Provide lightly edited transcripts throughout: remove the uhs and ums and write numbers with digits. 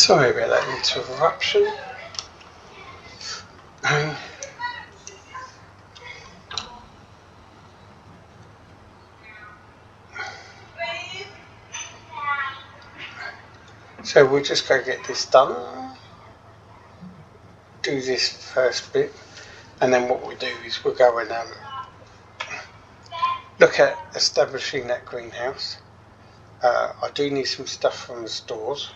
Sorry about that interruption. So we'll just go get this done, do this first bit, and then what we'll do is we'll go and look at establishing that greenhouse. I do need some stuff from the stores.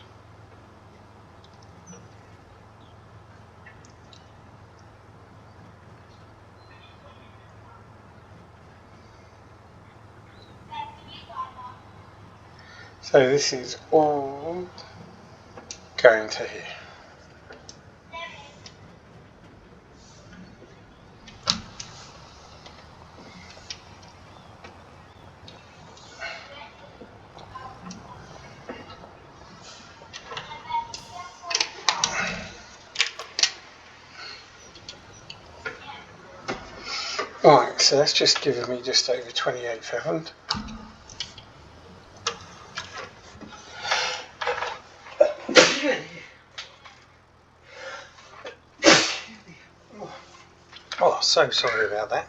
So this is all going to here. Right, so that's just given me just over 28,000. Oh, so sorry about that.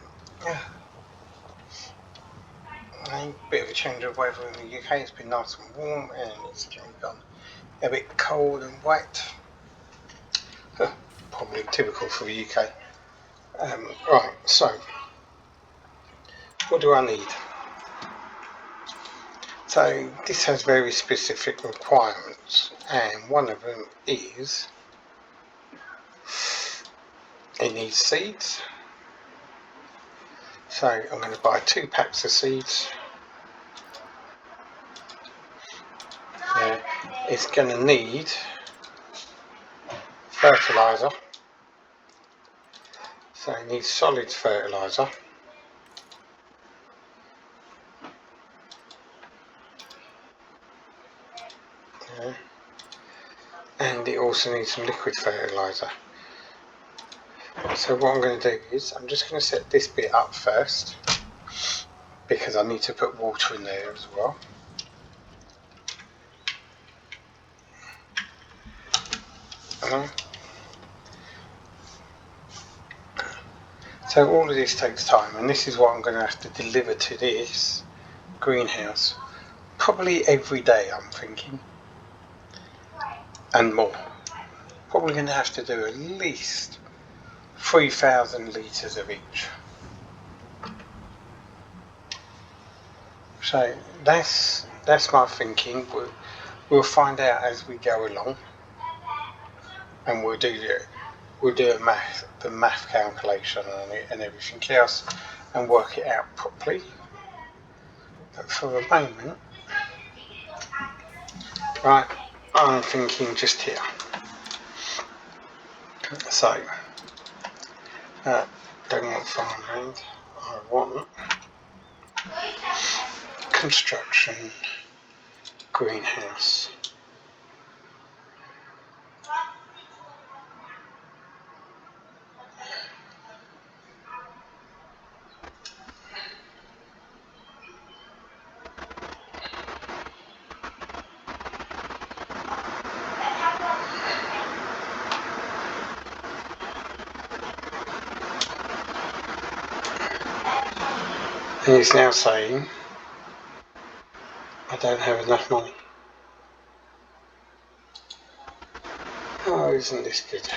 A bit of a change of weather in the UK. It's been nice and warm, and it's gone a bit cold and wet. Probably typical for the UK. Right, so what do I need? So this has very specific requirements, and one of them is it needs seeds. So I'm going to buy 2 packs of seeds. It's going to need fertilizer. So it needs solids fertilizer. And it also needs some liquid fertilizer. So what I'm going to do is I'm just going to set this bit up first, because I need to put water in there as well. So all of this takes time, and this is what I'm going to have to deliver to this greenhouse probably every day, I'm thinking, and more. Probably going to have to do at least 3,000 litres of each. So that's my thinking. We'll find out as we go along, and we'll do the math calculation on it and everything else, and work it out properly. But for the moment, right, I'm thinking just here. So don't want farmland, I want construction greenhouse. And it's now saying I don't have enough money. Oh, isn't this good?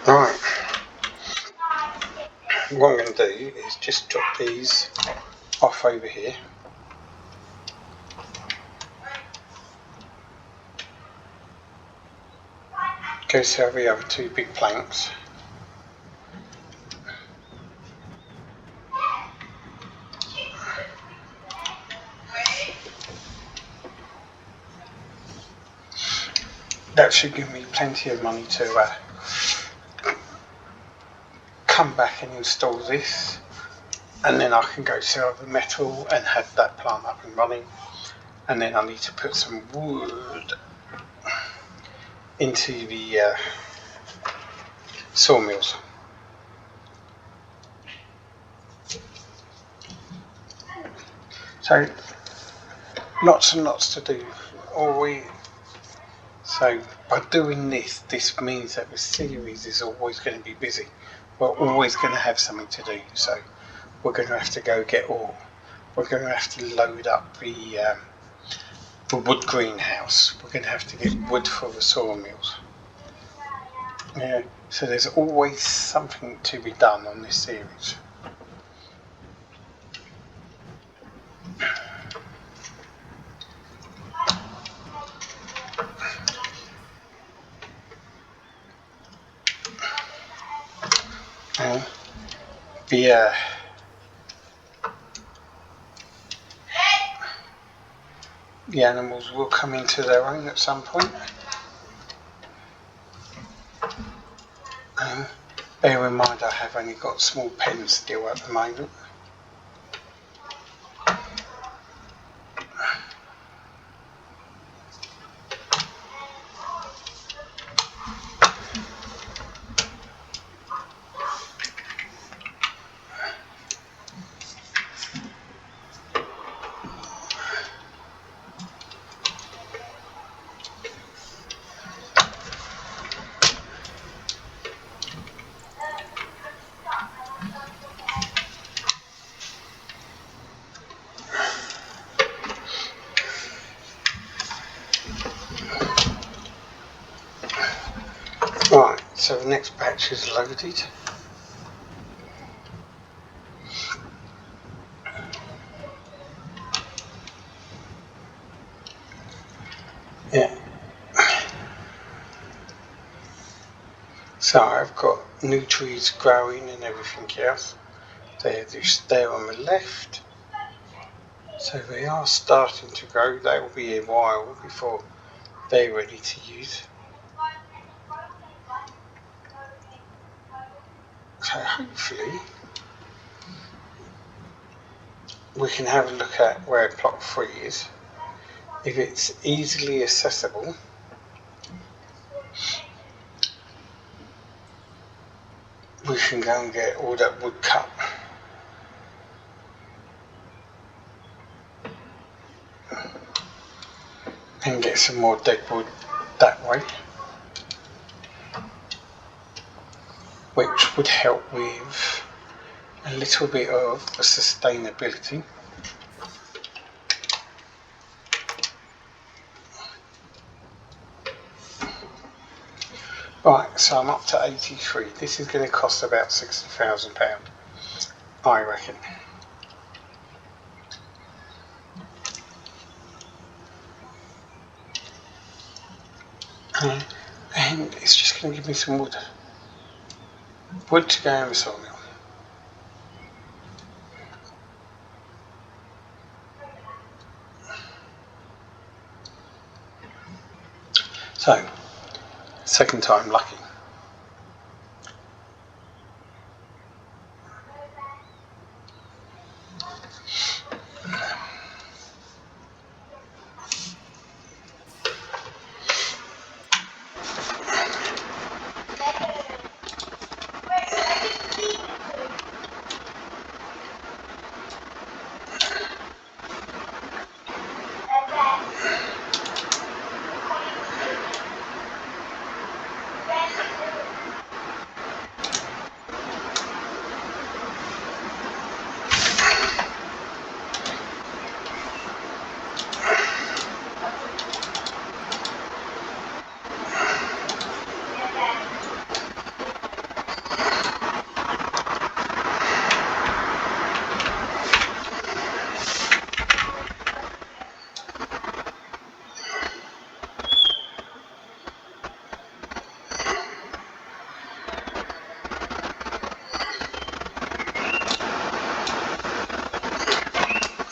Right. What I'm going to do is just drop these off over here. Go to the other 2 big planks. That should give me plenty of money to come back and install this, and then I can go sell the metal and have that plant up and running. And then I need to put some wood into the sawmills. So lots and lots to do. So by doing this means that the series is always going to be busy. We're always going to have something to do. So we're going to have to go get ore. We're going to have to load up the wood greenhouse. We're going to have to get wood for the sawmills. Yeah, so there's always something to be done on this series. The animals will come into their own at some point. Bear in mind I have only got small pens still at the moment. Right, so the next batch is loaded. Yeah. So I've got new trees growing and everything else. They're just there on the left. So they are starting to grow. They will be a while before they're ready to use. So hopefully we can have a look at where plot 3 is. If it's easily accessible, we can go and get all that wood cut. And get some more dead wood that way. Which would help with a little bit of sustainability. Right, so I'm up to 83. This is going to cost about £60,000, I reckon. And it's just going to give me some wood. Wood to go in the sawmill. So, second time lucky.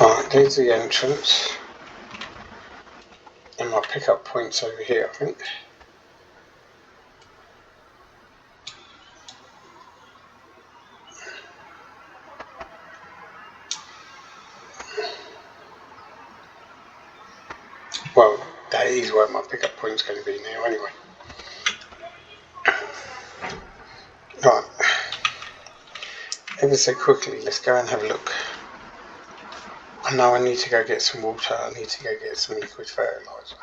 Right, there's the entrance. And my pickup point's over here, I think. Well, that is where my pickup point's going to be now anyway. Right, ever so quickly, let's go and have a look. I know I need to go get some water, I need to go get some liquid fertiliser.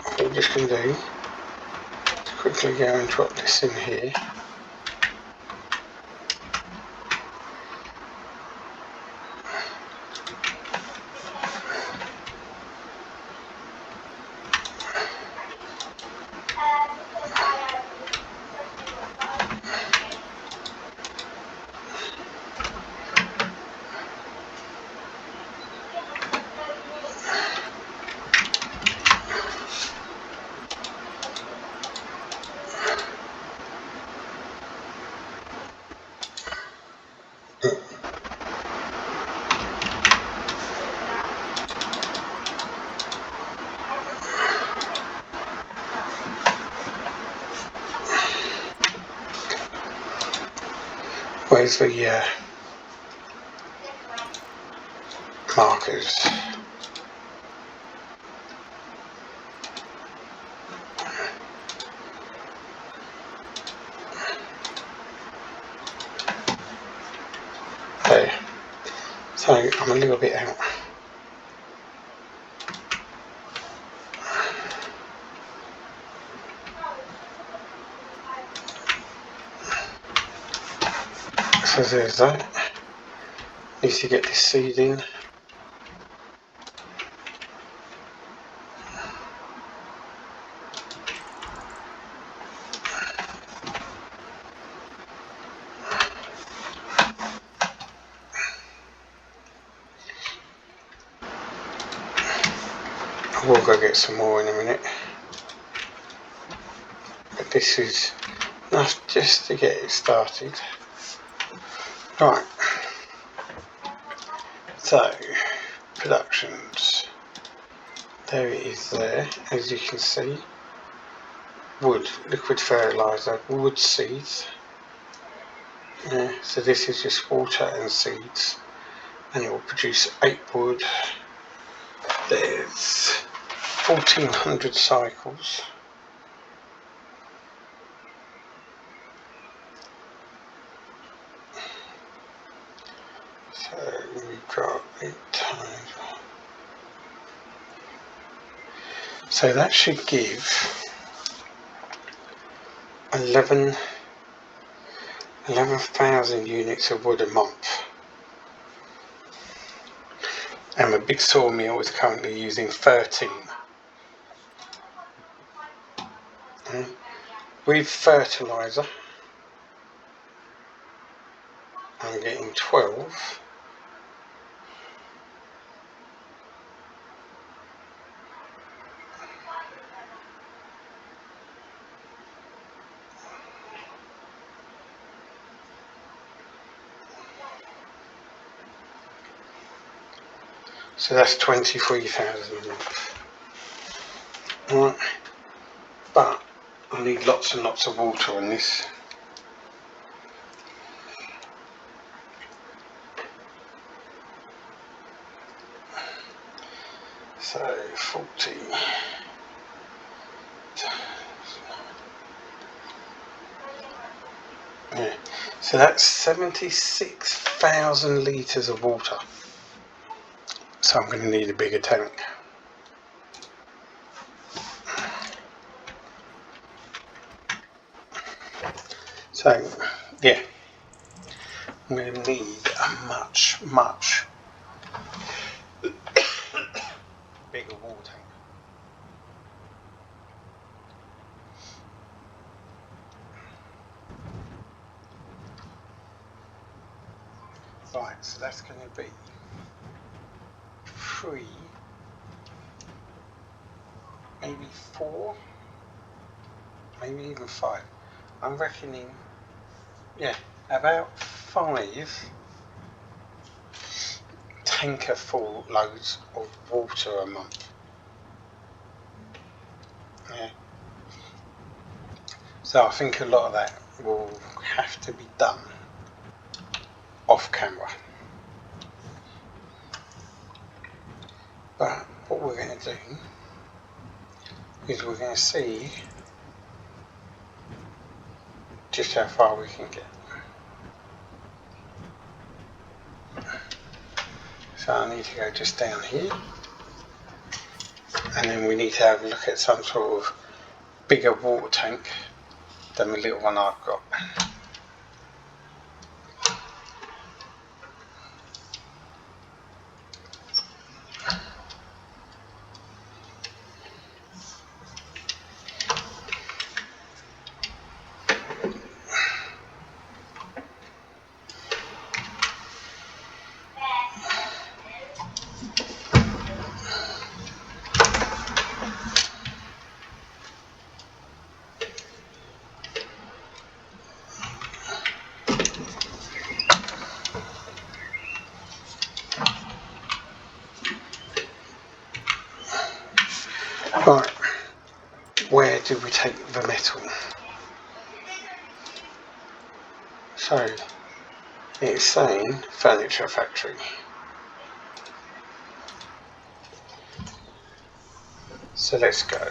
What we're just going to do is quickly go and drop this in here. Where's the markers? There. So I'm a little bit out. So there's that. Need to get this seed in. I will go get some more in a minute. But this is enough just to get it started. Right. So, productions. There it is there, as you can see. Wood, liquid fertiliser, wood seeds. So this is just water and seeds. And it will produce 8 wood. There's 1400 cycles. So we've got 8 times. So that should give 11,000 units of wood a month. And the big sawmill is currently using 13. With fertiliser, I'm getting 12. So that's 23,000 a month. Right. But I need lots and lots of water on this. So 40. Yeah. So that's 76,000 litres of water. So I'm going to need a bigger tank. So yeah, I'm going to need a much bigger water tank. Right, so that's going to be 3, maybe 4, maybe even 5. I'm reckoning, yeah, about 5 tanker full loads of water a month. Yeah. So I think a lot of that will have to be done off camera. But what we're going to do is we're going to see just how far we can get. So I need to go just down here, and then we need to have a look at some sort of bigger water tank than the little one I've got. Right, where do we take the metal? So, it's saying furniture factory. So let's go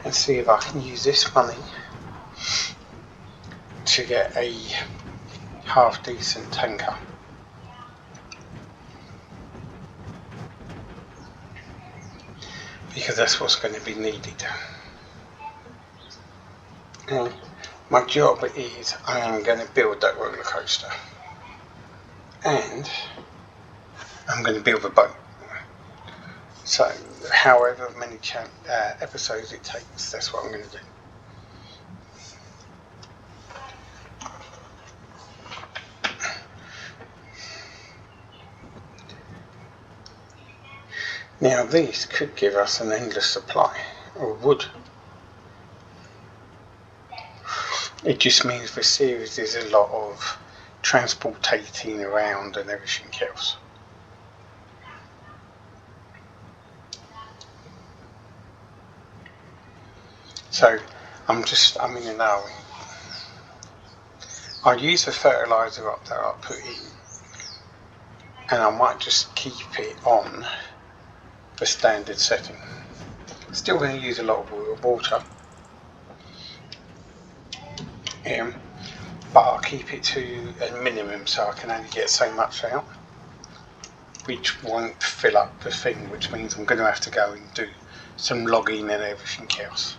and see if I can use this money to get a half decent tanker. Because that's what's going to be needed. And my job is I am going to build that roller coaster, and I'm going to build a boat. So however many episodes it takes, that's what I'm going to do. Now these could give us an endless supply of wood. It just means the series is a lot of transportating around and everything else. So I'm in an hour. I'll use the fertiliser up that I put in, and I might just keep it on the standard setting. Still going to use a lot of water, but I'll keep it to a minimum so I can only get so much out, which won't fill up the thing, which means I'm going to have to go and do some logging and everything else.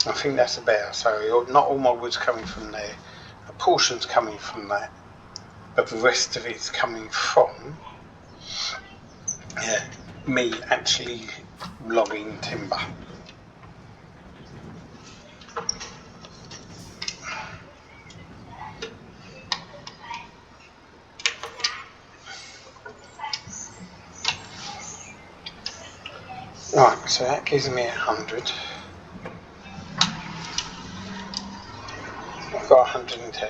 I think that's about, so not all my wood's coming from there, a portion's coming from that, but the rest of it's coming from me actually logging timber. Right, so that gives me 100. I've got 110.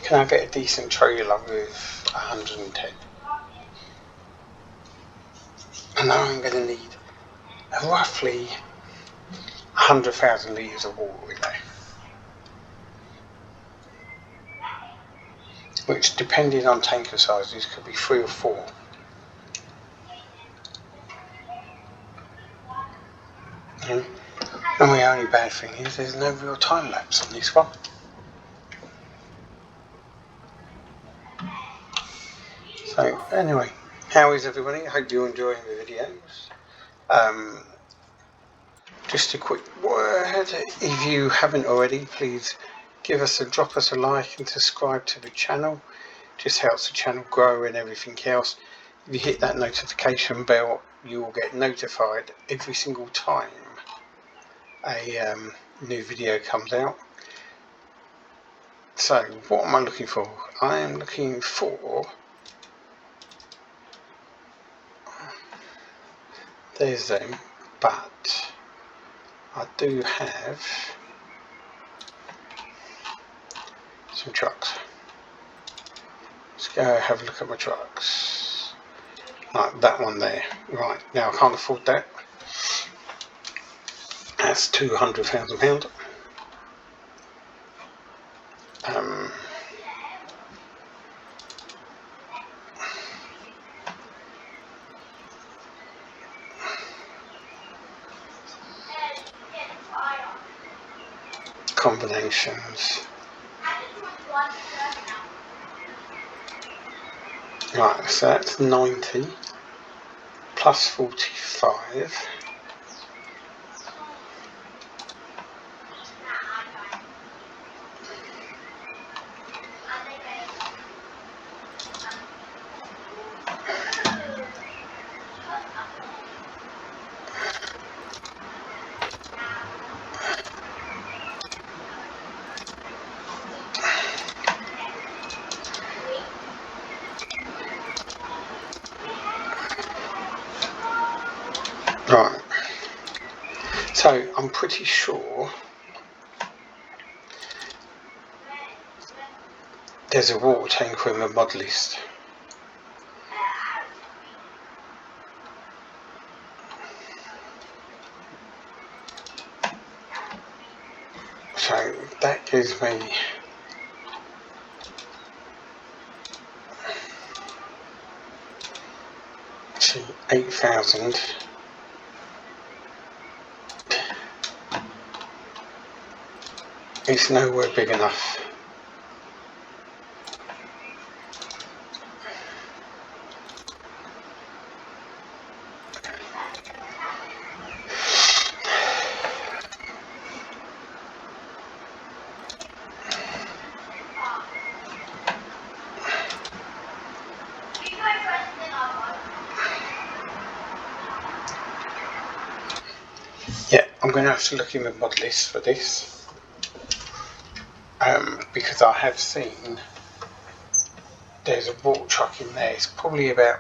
Can I get a decent trailer with 110? And now I'm going to need roughly 100,000 litres of water in there, which depending on tanker sizes could be 3 or 4. And the only bad thing is there's no real time lapse on this one. So anyway, how is everybody? I hope you're enjoying the videos. Just a quick word, if you haven't already, please drop us a like and subscribe to the channel. Just helps the channel grow and everything else. If you hit that notification bell, you will get notified every single time a new video comes out. So what am I looking for? I am looking for, there's them, but I do have some trucks. Let's go have a look at my trucks. Like that one there. Right, now I can't afford that. That's £200,000. combinations. Right, so that's 90 plus 45. Right, so I'm pretty sure there's a water tanker in the mod list. So that gives me 8,000. It's nowhere big enough. Yeah, I'm going to have to look in the mod list for this, because I have seen there's a water truck in there. It's probably about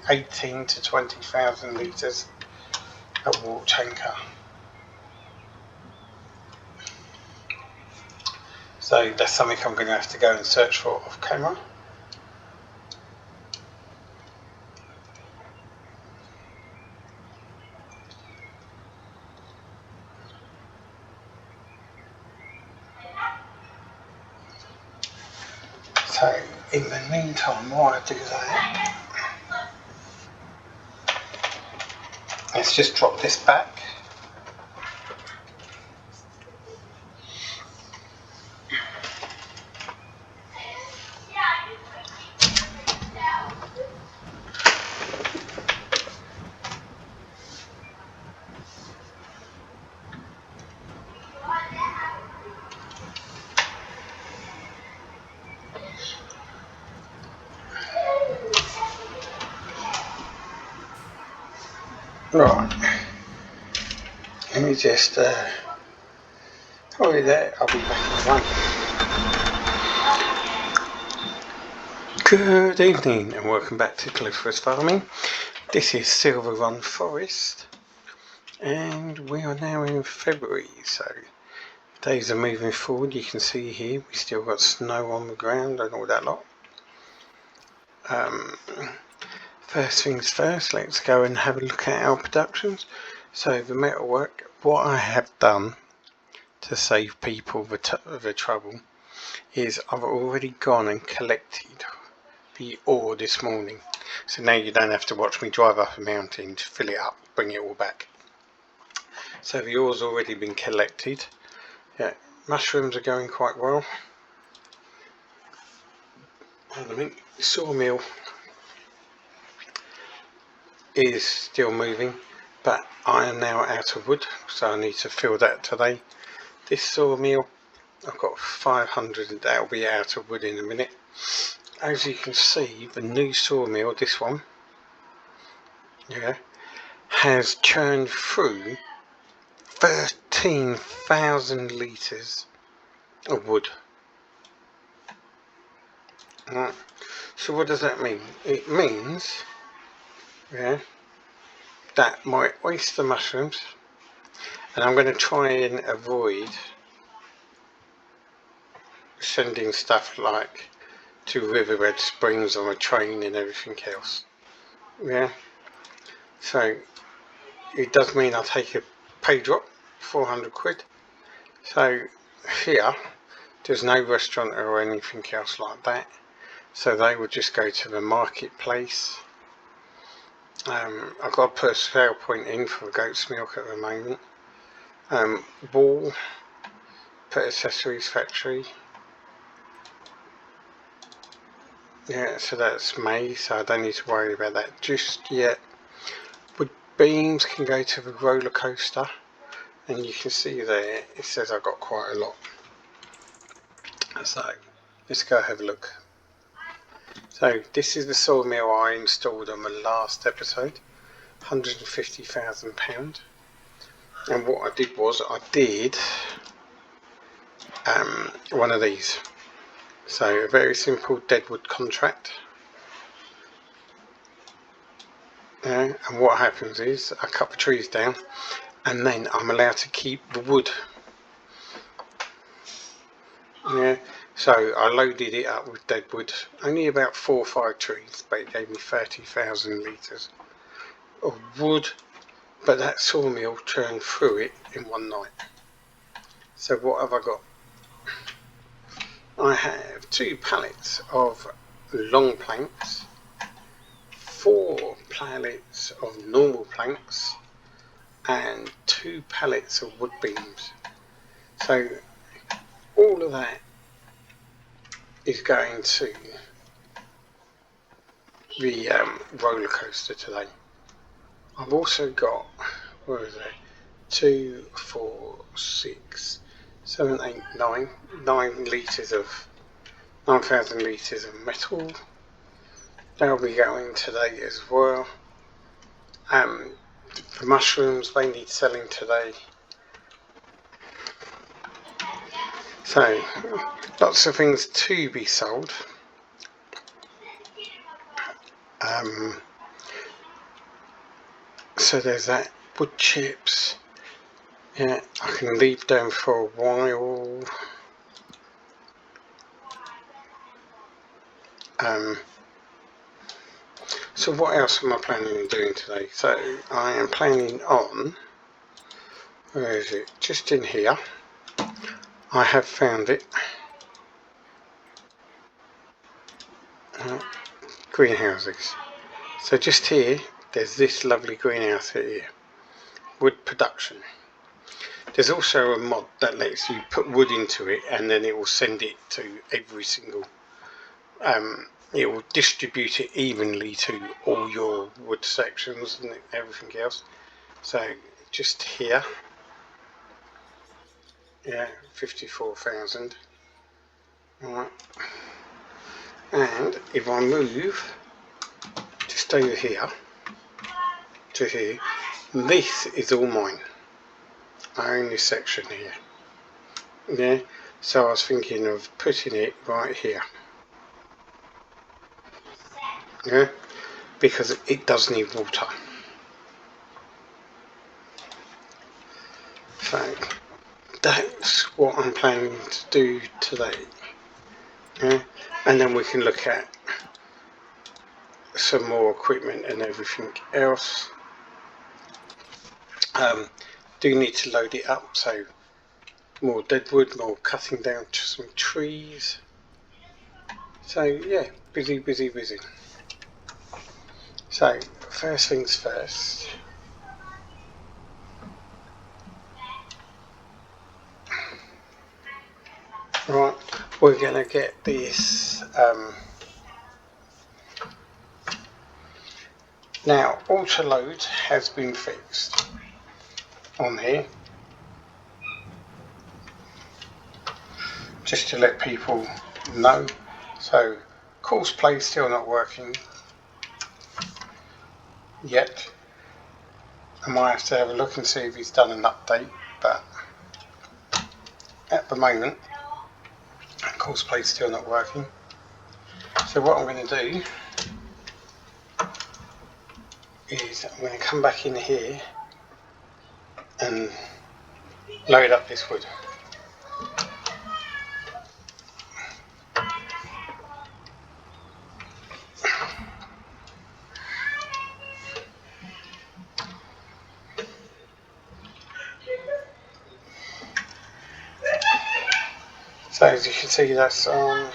18 to 20,000 litres of water tanker. So that's something I'm going to have to go and search for off camera. So in the meantime, while I do that, let's just drop this back. Right, let me just hold it there, I'll be back in one. Good evening and welcome back to Litres Farming. This is Silverrun Forest and we are now in February, so days are moving forward. You can see here we still got snow on the ground and all that lot. First things first, let's go and have a look at our productions. So the metalwork, what I have done to save people the trouble is I've already gone and collected the ore this morning. So now you don't have to watch me drive up a mountain to fill it up, bring it all back. So the ore's already been collected. Yeah, mushrooms are going quite well. And I think the sawmill is still moving, but I am now out of wood, so I need to fill that today. This sawmill, I've got 500 and that'll be out of wood in a minute. As you can see, the new sawmill, this one, yeah, has churned through 13,000 litres of wood. Right. So what does that mean? It means, yeah, that my oyster mushrooms, and I'm going to try and avoid sending stuff like to Riverbed Springs on a train and everything else. Yeah. So it does mean I'll take a pay drop, 400 quid. So here, there's no restaurant or anything else like that. So they would just go to the marketplace. I've got to put a sale point in for goat's milk at the moment. Wool, put accessories factory. Yeah, so that's May, so I don't need to worry about that just yet. Wood beams can go to the roller coaster, and you can see there it says I've got quite a lot. So let's go have a look. So this is the sawmill I installed on the last episode, £150,000. And what I did was I did one of these. So a very simple deadwood contract. And what happens is I cut the trees down, and then I'm allowed to keep the wood. Yeah, so I loaded it up with deadwood, only about 4 or 5 trees, but it gave me 30,000 litres of wood. But that sawmill churned through it in one night. So what have I got? I have 2 pallets of long planks, 4 pallets of normal planks, and 2 pallets of wood beams. So all of that is going to the roller coaster today. I've also got, where is it? 2, 4, 6, 7, 8, 9 litres of 9,000 litres of metal. They'll be going today as well. The mushrooms, they need selling today. So lots of things to be sold. So there's that, wood chips. Yeah, I can leave them for a while. So what else am I planning on doing today? So I am planning on, where is it? Just in here. I have found it. Greenhouses. So just here, there's this lovely greenhouse here. Wood production. There's also a mod that lets you put wood into it, and then it will send it to every single it will distribute it evenly to all your wood sections and everything else. So just here, yeah, 54,000. Alright. And if I move just over here to here, this is all mine. I own this section here. Yeah, so I was thinking of putting it right here. Yeah, because it does need water. So that's what I'm planning to do today. Yeah, and then we can look at some more equipment and everything else. Do need to load it up, so more deadwood, more cutting down some trees. So yeah, busy. So first things first. Right, we're going to get this. Now, auto load has been fixed on here, just to let people know. So, course play still not working yet. I might have to have a look and see if he's done an update, but at the moment, course play still not working. So what I'm going to do is I'm going to come back in here and load up this wood. So as you can see, that's on.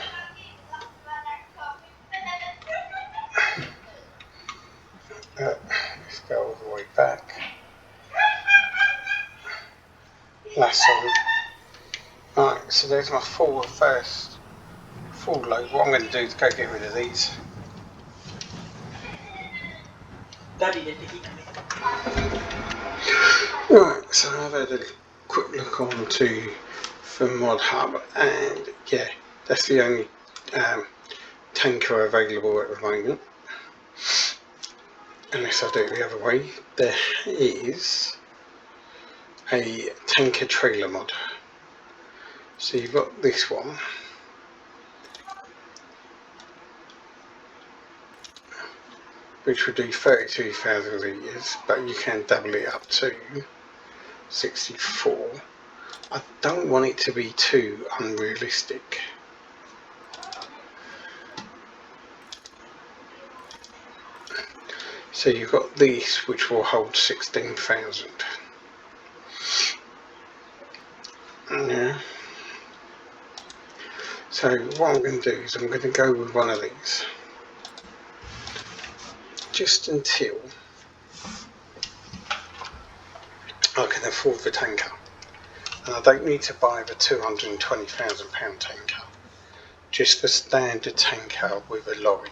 Let's go all the way back. That's on. so there's my first full load. What I'm going to do is go get rid of these. Right, so I've had a quick look on to the mod hub, and yeah, that's the only tanker available at the moment. Unless I do it the other way, there is a tanker trailer mod. So you've got this one, which would do 32,000 litres, but you can double it up to 64. I don't want it to be too unrealistic. So you've got this, which will hold 16,000. Yeah. So what I'm going to do is I'm going to go with one of these, just until I can afford the tanker. And I don't need to buy the £220,000 tanker, just the standard tanker with a lorry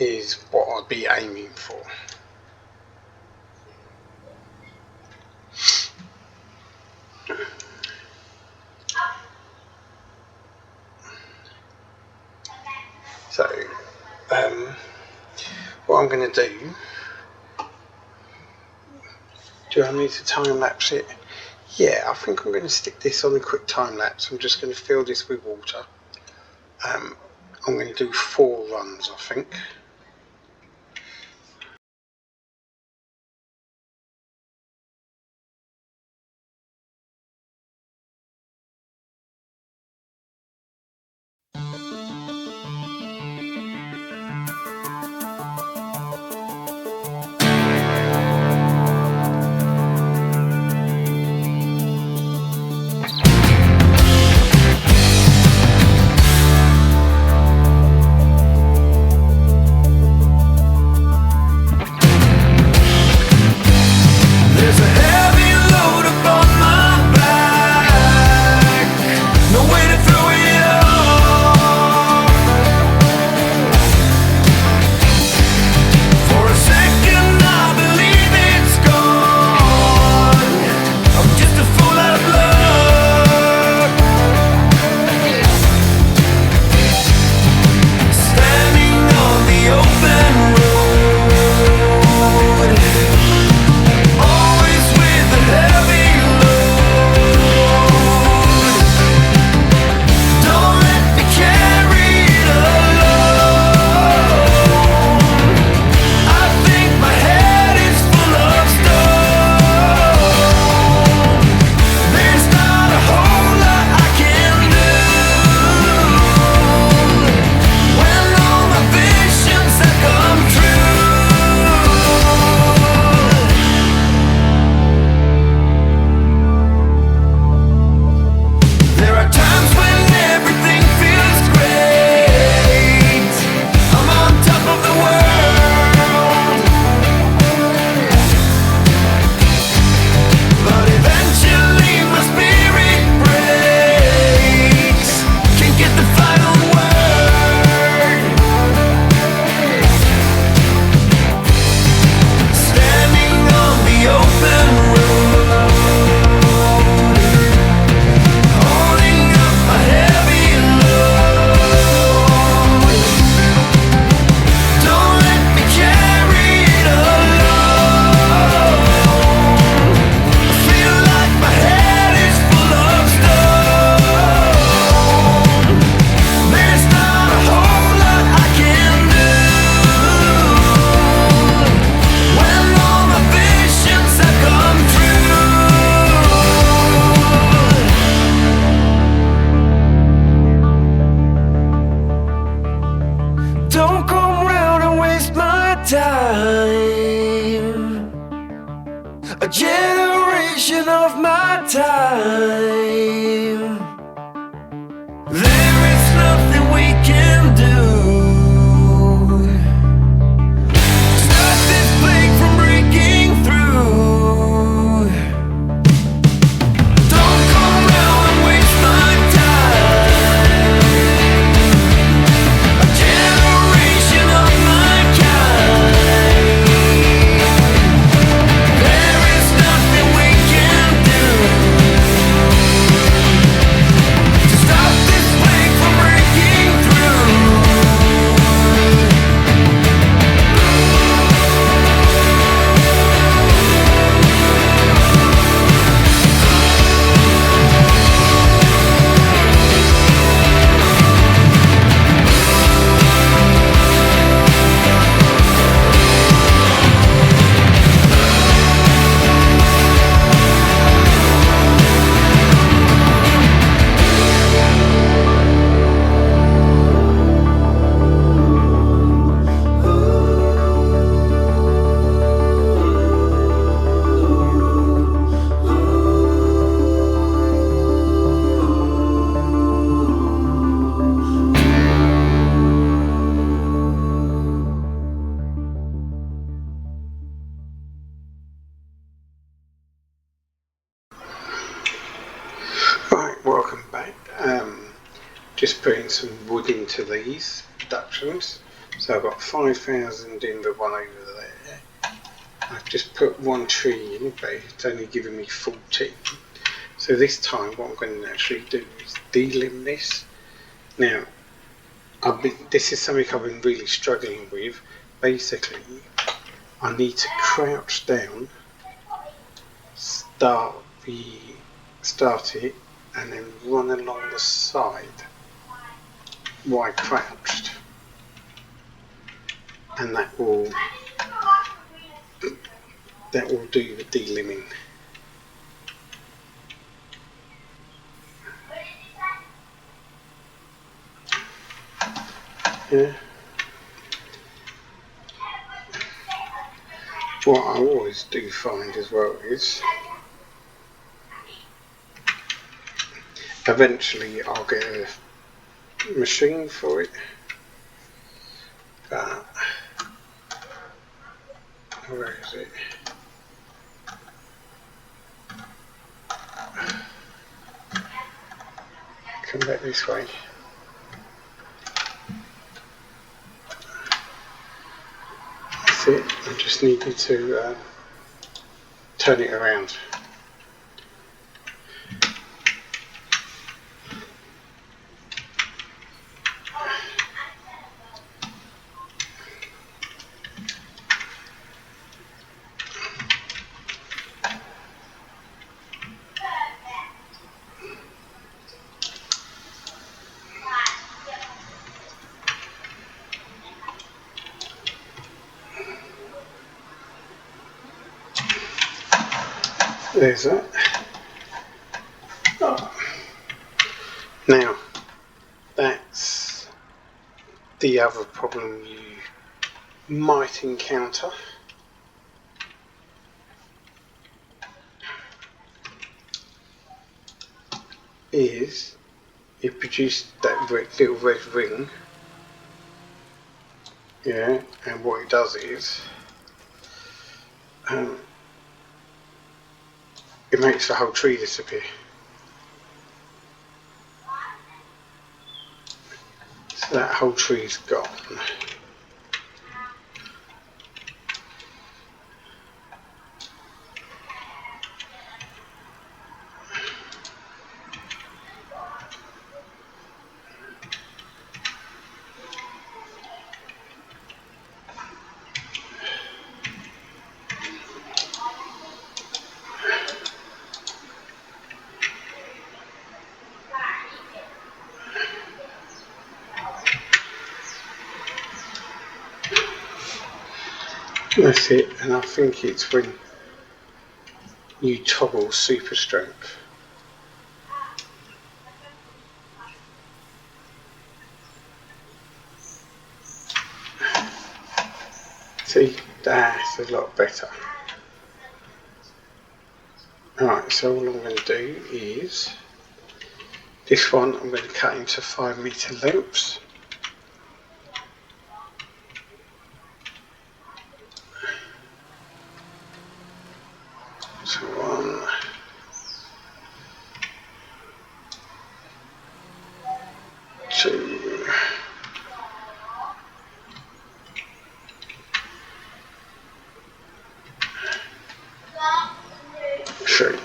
is what I'd be aiming for. So what I'm going to do I need to time lapse it? Yeah, I think I'm going to stick this on a quick time lapse. I'm just going to fill this with water. I'm going to do 4 runs, I think. a generation of my time. There is nothing we can do. Stop this plague from breaking through. Don't come around. Welcome back. Just putting some wood into these reductions. So I've got 5,000 in the one over there. I've just put one tree in, but it's only giving me 14. So this time what I'm going to actually do is delimb this. Now, this is something I've been really struggling with. Basically, I need to crouch down, start it, and then run along the side while crouched, and that will do the delimbing. Yeah. What I always do find as well is eventually I'll get a machine for it, but where is it? Come back this way. That's it. I just needed to turn it around. There's that. Oh. Now, that's the other problem you might encounter. Is it produced that little red ring, yeah, and what it does is it makes the whole tree disappear. So that whole tree's gone. That's it, and I think it's when you toggle super strength. See, that's a lot better. Alright, so all I'm going to do is this one I'm going to cut into 5 meter lengths. So 1, 2, 3.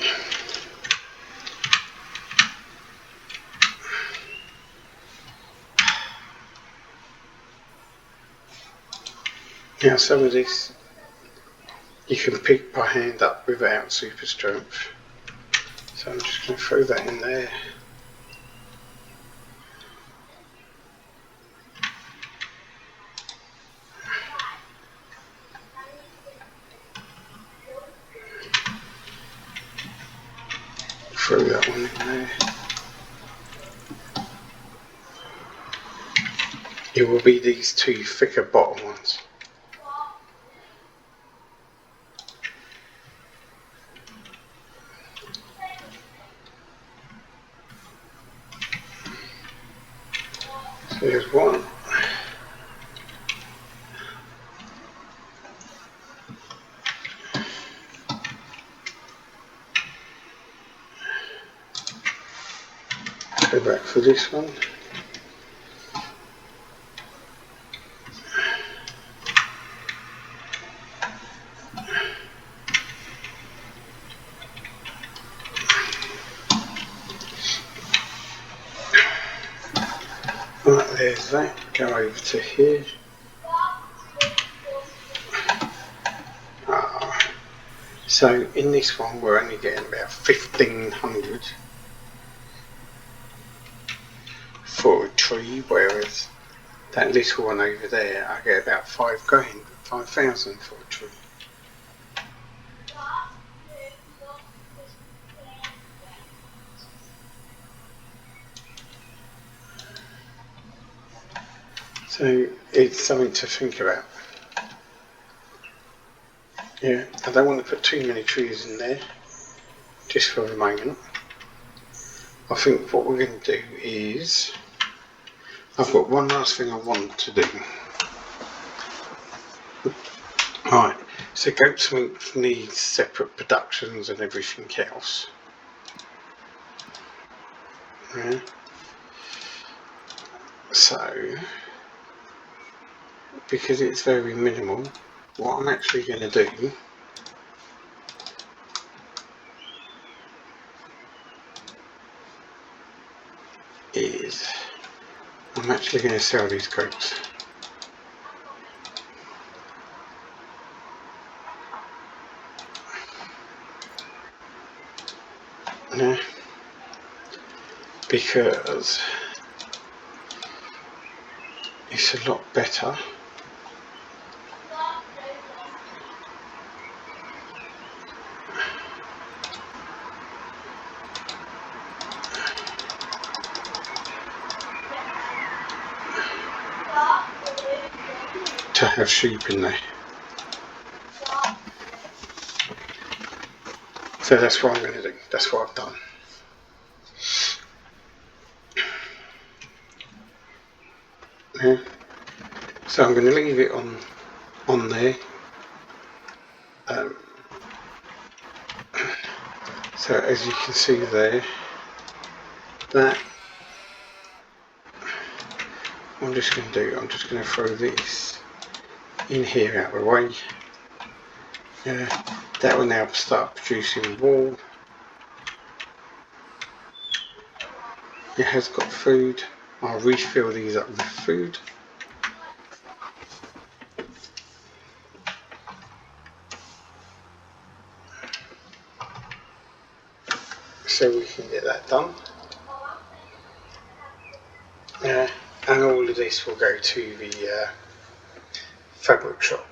Now some of this you can pick by hand up without super strength. So I'm just going to throw that in there. Throw that one in there. It will be these two thicker bottom ones. So there's one. Go back for this one. Right, there's that. Go over to here. So in this one we're only getting about 1500 for a tree, whereas that little one over there I get about 5,000 for a tree. So it's something to think about. Yeah, I don't want to put too many trees in there just for the moment. I think what we're going to do is, I've got one last thing I want to do. Right, so Goat's Milk needs separate productions and everything else. Yeah. So, because it's very minimal, what I'm actually going to do is I'm actually going to sell these goats. Yeah. Because it's a lot better to have sheep in there. So that's what I'm going to do. That's what I've done. Yeah. So I'm going to leave it on there. So as you can see there, that what I'm just going to do, I'm just going to throw this in here out of the way. That will now start producing wool. It has got food. I'll refill these up with food. So we can get that done. And all of this will go to the fabric shop.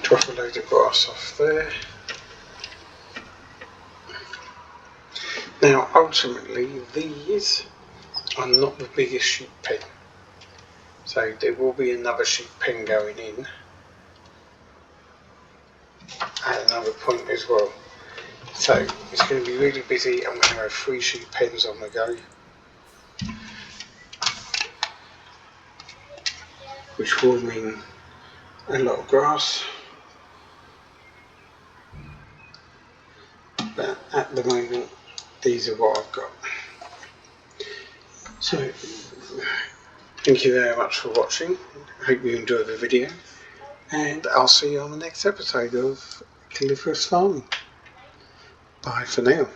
Drop a load of grass off there. Now ultimately these are not the biggest sheep pen, so there will be another sheep pen going in at another point as well. So it's going to be really busy. I'm going to have 3 sheep pens on the go, which will mean a lot of grass. But at the moment these are what I've got. So thank you very much for watching. I hope you enjoyed the video, and I'll see you on the next episode of Clifford's Farming. Bye for now.